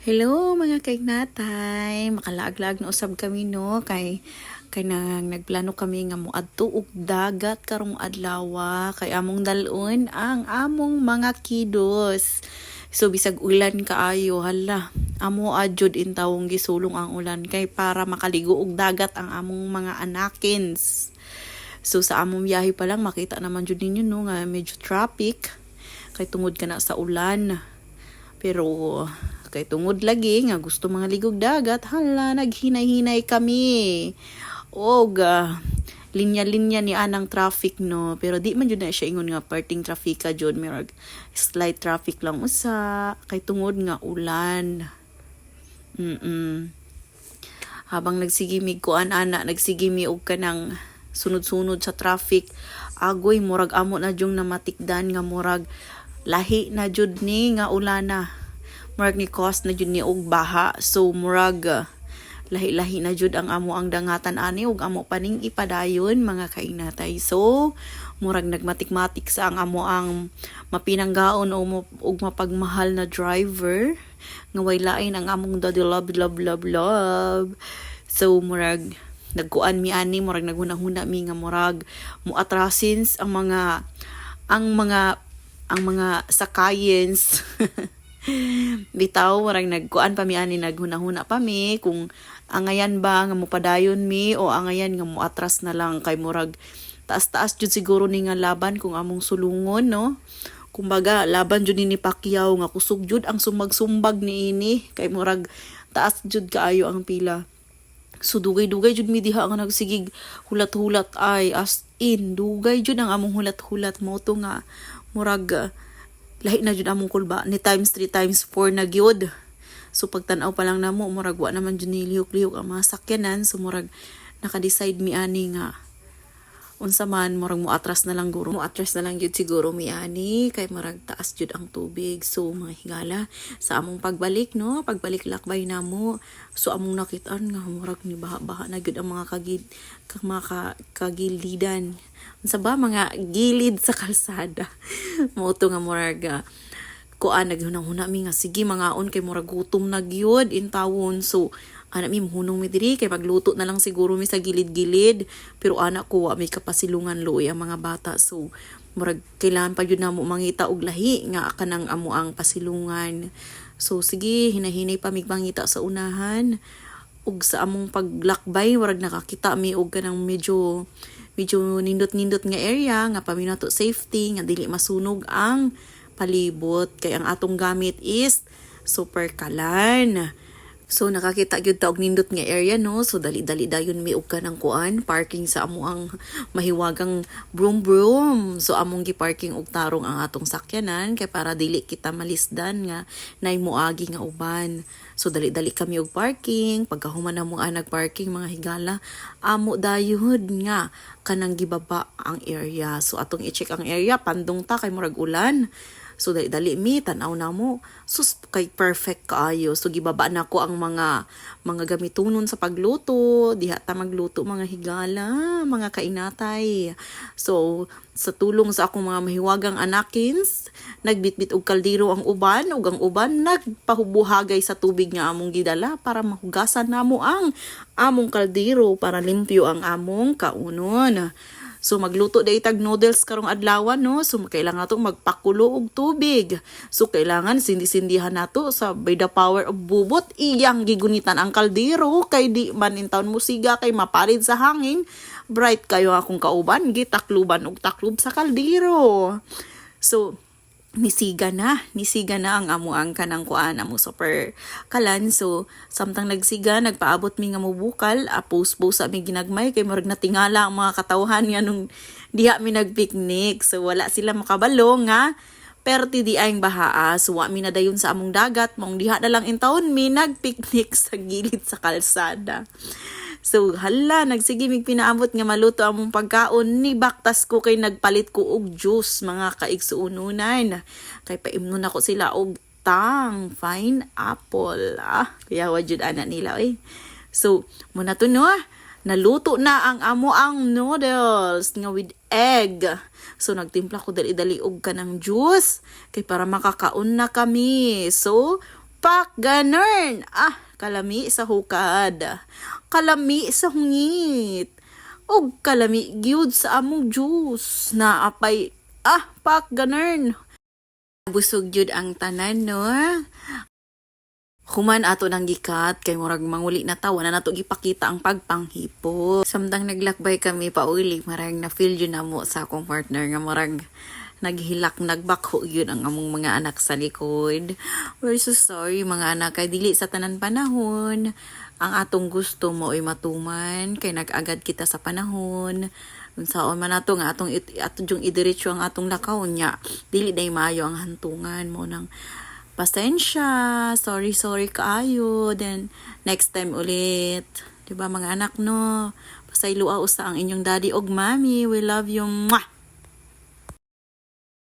Hello mga kaignatay, makalaaglag na usab kami no kay nagplano kami nga moadto og dagat karong adlaw kay among dalon ang among mga kidos. So bisag ulan kaayo hala, amo adjud intawong gisulong ang ulan kay para makaligo og dagat ang among mga anakins. So sa among biyahe pa lang makita naman jud ninyo no nga medyo traffic kay tungod kana sa ulan. Pero kay tungod lagi nga gusto mga ligog dagat, hala naghinay-hinay kami. Og linya-linya ni anang traffic no, pero di man jud na siya ingon nga parting trafika jud, mirag slight traffic lang usa kay tungod nga ulan. Habang nagsigimig ko ana nagsigimi og kanang sunod-sunod sa traffic, agoy murag amo na jung namatikdan nga murag lahi na jud ni nga ulana. Murag ni cost na jud ni og baha, so murag lahi-lahi na jud ang amo ang dangatan ani ug amo paning ipadayon mga kainatay. So murag nagmatik-matik sa ang amo ang mapinanggaon og mapagmahal na driver nga way lain ang among daddy love. So murag nagkuan mi ani, murag naghuna-huna mi nga murag muatrasins ang mga sakayens. Bitaw warang nagkuan pa mi ani, naghuna-huna pa mi kung angayan ba nga mopadayon mi o angayan nga moatras na lang kay murag taas-taas jud siguro ni nga laban kung among sulungon no. Kumbaga laban jud ni Pacquiao nga kusog jud ang sumbag-sumbag niini kay murag taas jud kaayo ang pila. So dugay-dugay jud mi diha nga nagsigig hulat-hulat, ay as in dugay jud ang among hulat-hulat mo to nga murag lahi na jud among kulba ni times 3 times 4 na gyud. So pagtan-aw pa lang namo murag wa naman jud ni lihok-lihok ang mga sakyanan, so murag naka-decide mi ani nga unsa man murag moatras na lang gyud siguro mi ani kay murag taas jud ang tubig. So mga higala sa among pagbalik no, pagbalik lakbay namo, so among nakitaan nga murag ni baha-baha na gyud ang mga kagilidan sa ba mga gilid sa kalsada. Moto nga murag kuan naghunang-huna mi nga sige mangaon kay murag gutom na gyud in tawon. So ana mi mohunong mi diri kay magluto na lang siguro mi sa gilid-gilid, pero ana ko wa may kapasilungan luoy ang mga bata. So murag kailangan pa jud namo mangita og lahi nga kanang amo ang pasilungan. So sige hinahinay pa mig mangita sa unahan ug sa among paglakbay murag nakakita mi og kanang medyo nindot-nindot nga area nga paminato safety nga dili masunog ang palibot kay ang atong gamit is super kalan. So nakakita gyud ta og nindot nga area no, so dali-dali dayon mi og kanang kuan parking sa amo ang mahiwagang broom. So among gi-parking og tarong ang atong sakyanan kay para dili kita malisdan nga nay moagi nga uban. So dali-dali kami og parking, pagkahuman na mo nagparking mga higala, amo dayod nga kanang gibaba ang area. So atong i-check ang area, pandong ta kay murag ulan. So dali mi tan-aw na mo, sus kay perfect kaayo. So gibaba na ko ang mga gamitonon sa pagluto, diha ta magluto mga higala, mga kainatay. So sa tulong sa akong mga mahiwagang anakins, nagbitbit og kaldero ang uban ug ang uban nagpahubuhagay sa tubig nga among gidala para mahugasan namo ang among kaldero para limpyo ang among kaunon. So magluto day tag noodles karong adlaw no. So kailangan nato magpakulo og tubig. So kailangan sindi-sindihan nato sa by the power of bubot iyang gigunitan ang kaldero kay di man intawon musiga kay maparid sa hangin. Bright kayo akong kauban gitakluban og taklob sa kaldero. So nisiga na ang amo ang kanang kuan amo super kalan. So samtang nagsiga nagpaabot mi nga mobukal, post sa mi ginagmay kay murag natingala ang mga katawhan nga nung diha mi nagpicnic. So wala sila makabalo nga perti di aing bahaa. So wa mi na dayon sa among dagat, mong diha na lang intawon mi nagpicnic sa gilid sa kalsada. So hala nagsige mig pinaabot nga maluto among pagkaon, ni baktas ko kay nagpalit ko og juice mga kaigsuununan kay paimnon ako sila og tang fine apple kaya wajud ana nila So muna to no, naluto na ang amo ang noodles nga with egg. So nagtimpla ko dali-dali og kanang juice kay para makakaon na kami. So Pak, ganern. Kalami sa hukad. Kalami sa hungit. Og kalami gyud sa among juice. Naapay, pak, ganern. Busog gyud ang tanan, no? Human ato nang gikat kay murag manguli na tawa na nato gipakita ang pagpanghipo. Samtang naglakbay kami pauli, marag na feel yun na mo sa akong partner nga murag nagbakho yun ang among mga anak sa likod. We're so sorry mga anak kay dili sa tanan panahon ang atong gusto mo ay matuman kay nag-agad kita sa panahon. Unsaon man nato nga atong yung idiretso ang atong lakaw nya dili day maayo ang hantungan mo nang pasensya, sorry kaayo, then next time ulit. 'Di ba mga anak no? Pasayloa usa ang inyong daddy og mommy. We love you. Mwah!